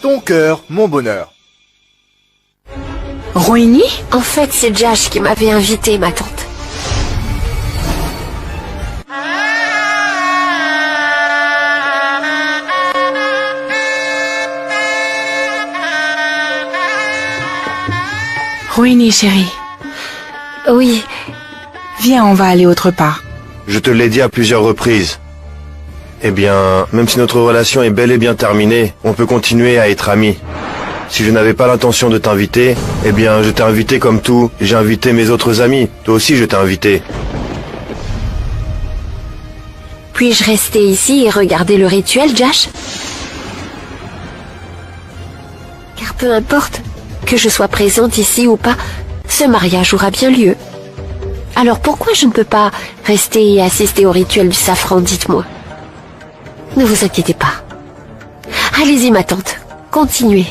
Ton cœur, mon bonheur. Rohini? En fait, c'est Jash qui m'avait invité, ma tante. Rohini, chérie. Oui. Viens, on va aller autre part. Je te l'ai dit à plusieurs reprises. Eh bien, même si notre relation est bel et bien terminée, on peut continuer à être amis. Si je n'avais pas l'intention de t'inviter, eh bien, je t'ai invité comme tout. J'ai invité mes autres amis. Toi aussi, je t'ai invité. Puis-je rester ici et regarder le rituel, Jash? Car peu importe que je sois présente ici ou pas, ce mariage aura bien lieu. Alors pourquoi je ne peux pas rester et assister au rituel du safran, dites-moi? Ne vous inquiétez pas. Allez-y, ma tante. Continuez.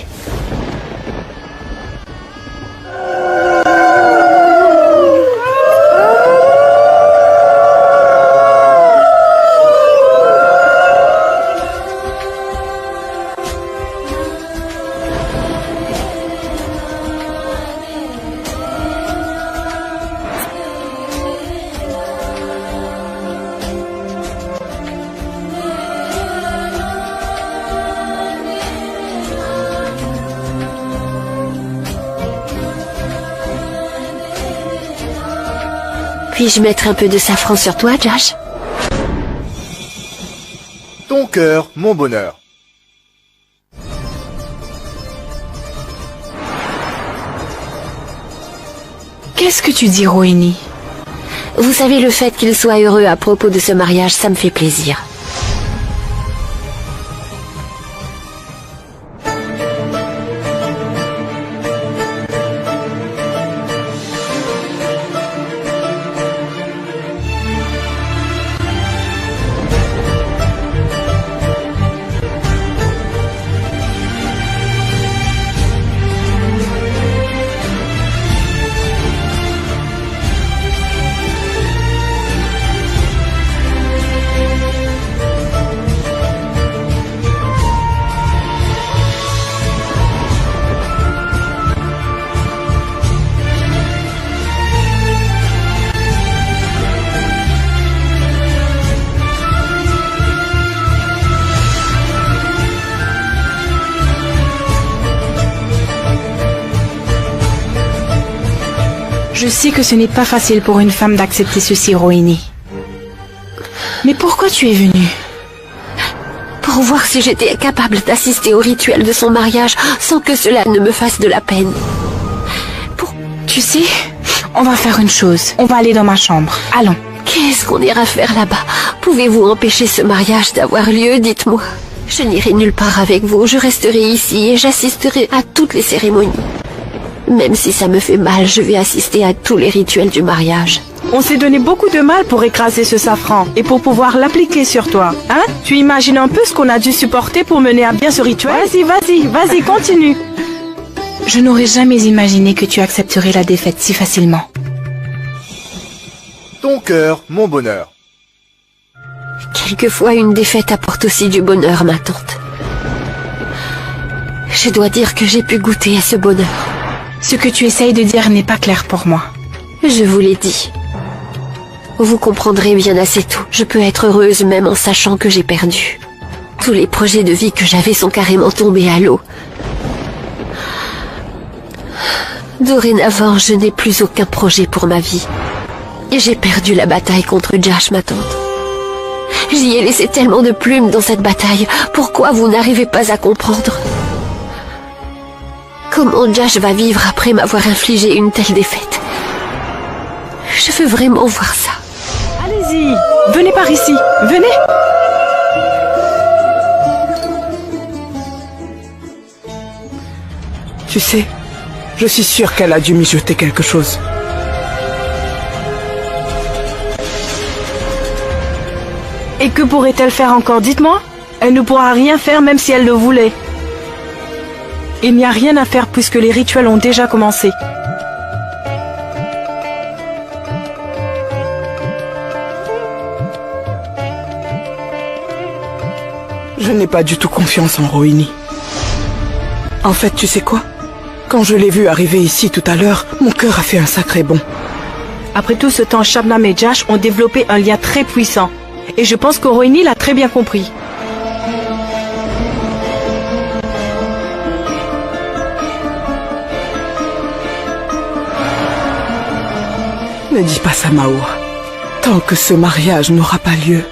Puis-je mettre un peu de safran sur toi, Jash? Ton cœur, mon bonheur. Qu'est-ce que tu dis, Rohini? Vous savez, le fait qu'il soit heureux à propos de ce mariage, ça me fait plaisir. Je sais que ce n'est pas facile pour une femme d'accepter ceci, Rohini. Mais pourquoi tu es venue? Pour voir si j'étais capable d'assister au rituel de son mariage sans que cela ne me fasse de la peine. Tu sais, on va faire une chose. On va aller dans ma chambre. Allons. Qu'est-ce qu'on ira faire là-bas? Pouvez-vous empêcher ce mariage d'avoir lieu, dites-moi? Je n'irai nulle part avec vous, je resterai ici et j'assisterai à toutes les cérémonies. Même si ça me fait mal, je vais assister à tous les rituels du mariage. On s'est donné beaucoup de mal pour écraser ce safran et pour pouvoir l'appliquer sur toi. Hein? Tu imagines un peu ce qu'on a dû supporter pour mener à bien ce rituel? Vas-y, continue. Je n'aurais jamais imaginé que tu accepterais la défaite si facilement. Ton cœur, mon bonheur. Quelquefois, une défaite apporte aussi du bonheur, ma tante. Je dois dire que j'ai pu goûter à ce bonheur. Ce que tu essayes de dire n'est pas clair pour moi. Je vous l'ai dit. Vous comprendrez bien assez tôt. Je peux être heureuse même en sachant que j'ai perdu. Tous les projets de vie que j'avais sont carrément tombés à l'eau. Dorénavant, je n'ai plus aucun projet pour ma vie. Et j'ai perdu la bataille contre Jash, ma tante. J'y ai laissé tellement de plumes dans cette bataille. Pourquoi vous n'arrivez pas à comprendre? Comment Jash va vivre après m'avoir infligé une telle défaite? Je veux vraiment voir ça. Allez-y, venez par ici, venez. Tu sais, je suis sûre qu'elle a dû mijoter quelque chose. Et que pourrait-elle faire encore, dites-moi? Elle ne pourra rien faire même si elle le voulait. Il n'y a rien à faire puisque les rituels ont déjà commencé. Je n'ai pas du tout confiance en Rohini. En fait, tu sais quoi? Quand je l'ai vu arriver ici tout à l'heure, mon cœur a fait un sacré bond. Après tout ce temps, Shabnam et Josh ont développé un lien très puissant. Et je pense que Rohini l'a très bien compris. Ne dis pas ça, Mahoua. Tant que ce mariage n'aura pas lieu,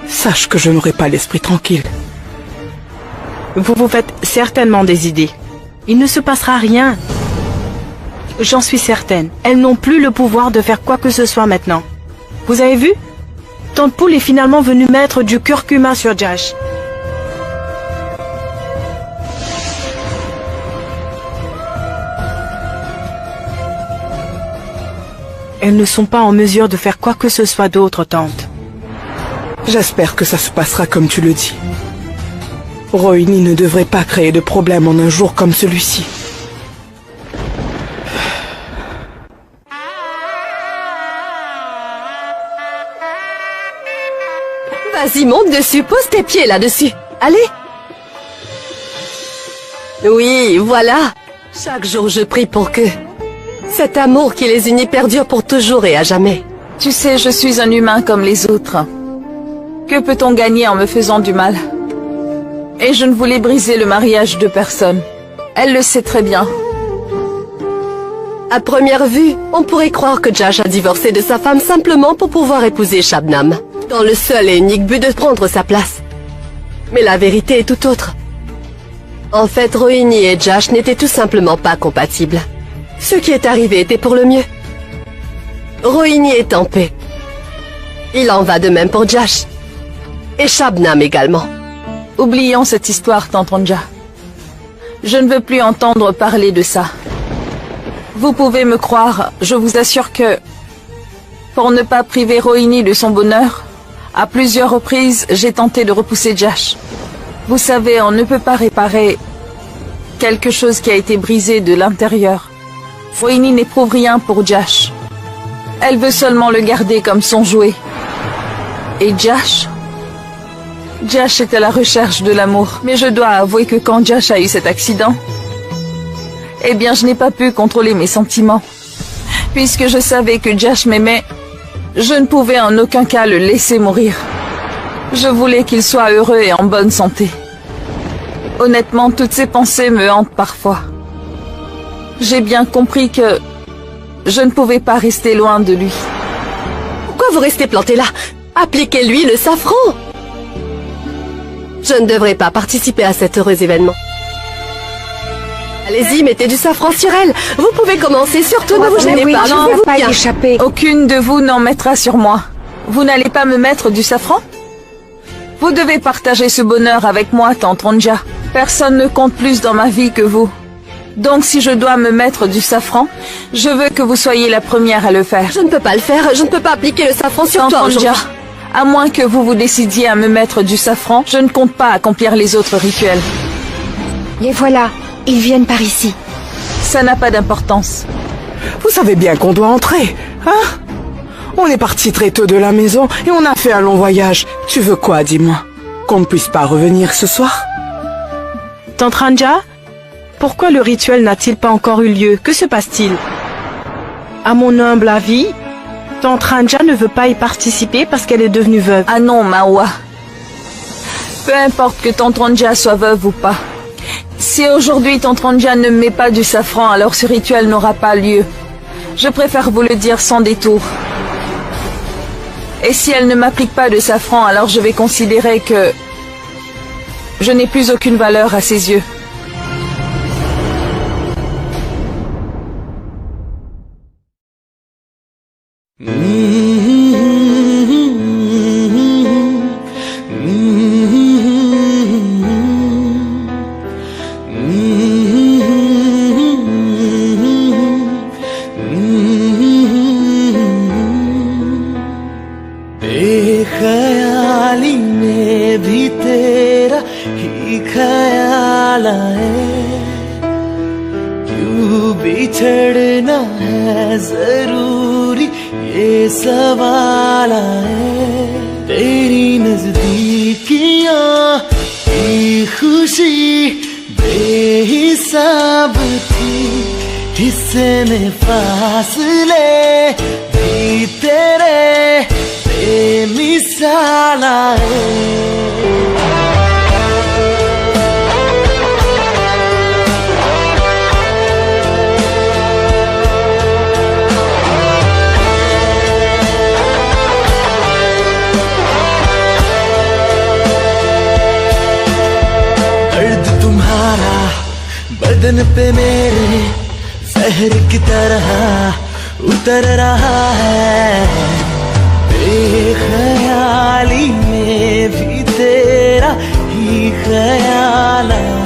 sache que je n'aurai pas l'esprit tranquille. Vous vous faites certainement des idées. Il ne se passera rien. J'en suis certaine. Elles n'ont plus le pouvoir de faire quoi que ce soit maintenant. Vous avez vu? Tante Poule est finalement venue mettre du curcuma sur Josh. Elles ne sont pas en mesure de faire quoi que ce soit d'autre, tante. J'espère que ça se passera comme tu le dis. Rohini ne devrait pas créer de problème en un jour comme celui-ci. Vas-y, monte dessus, pose tes pieds là-dessus. Allez. Oui, voilà. Chaque jour, je prie pour que cet amour qui les unit perdure pour toujours et à jamais. Tu sais, je suis un humain comme les autres. Que peut-on gagner en me faisant du mal? Et je ne voulais briser le mariage de personne. Elle le sait très bien. À première vue, on pourrait croire que Josh a divorcé de sa femme simplement pour pouvoir épouser Shabnam, dans le seul et unique but de prendre sa place. Mais la vérité est tout autre. En fait, Rohini et Josh n'étaient tout simplement pas compatibles. Ce qui est arrivé était pour le mieux. Rohini est en paix. Il en va de même pour Josh. Et Shabnam également. Oublions cette histoire, tante Ronja. Je ne veux plus entendre parler de ça. Vous pouvez me croire, je vous assure que, pour ne pas priver Rohini de son bonheur, à plusieurs reprises, j'ai tenté de repousser Josh. Vous savez, on ne peut pas réparer quelque chose qui a été brisé de l'intérieur. Rohini n'éprouve rien pour Josh. Elle veut seulement le garder comme son jouet. Et Josh est à la recherche de l'amour. Mais je dois avouer que quand Josh a eu cet accident, eh bien je n'ai pas pu contrôler mes sentiments. Puisque je savais que Josh m'aimait, je ne pouvais en aucun cas le laisser mourir. Je voulais qu'il soit heureux et en bonne santé. Honnêtement, toutes ces pensées me hantent parfois. J'ai bien compris que je ne pouvais pas rester loin de lui. Pourquoi vous restez planté là? Appliquez-lui le safran. Je ne devrais pas participer à cet heureux événement. Allez-y, mettez du safran sur elle. Vous pouvez commencer, surtout ne vous gênez pas, je vous pas bien. échapper. Aucune de vous n'en mettra sur moi. Vous n'allez pas me mettre du safran? Vous devez partager ce bonheur avec moi, tante Ronja. Personne ne compte plus dans ma vie que vous. Donc si je dois me mettre du safran, je veux que vous soyez la première à le faire. Je ne peux pas le faire, je ne peux pas appliquer le safran sur toi aujourd'hui. À moins que vous vous décidiez à me mettre du safran, je ne compte pas accomplir les autres rituels. Les voilà, ils viennent par ici. Ça n'a pas d'importance. Vous savez bien qu'on doit entrer, hein? On est parti très tôt de la maison et on a fait un long voyage. Tu veux quoi, dis-moi? Qu'on ne puisse pas revenir ce soir? Tante Ranja, pourquoi le rituel n'a-t-il pas encore eu lieu? Que se passe-t-il? À mon humble avis, tante Ranja ne veut pas y participer parce qu'elle est devenue veuve. Ah non, Mahoua. Peu importe que tante Ronja soit veuve ou pas. Si aujourd'hui tante Ronja ne met pas du safran, alors ce rituel n'aura pas lieu. Je préfère vous le dire sans détour. Et si elle ne m'applique pas de safran, alors je vais considérer que je n'ai plus aucune valeur à ses yeux. बेख्याली में भी तेरा ही ख्याल आए, क्यों बिछड़ना है जरूरी ये सवाल आए। तेरी नजदीकियां की खुशी बेहिसाब थी किसने फासले भी तेरे बेमिसाल आए। बदन पे मेरे जहर की तरह उतर रहा है, बेख्याली में भी तेरा ही ख्याल है।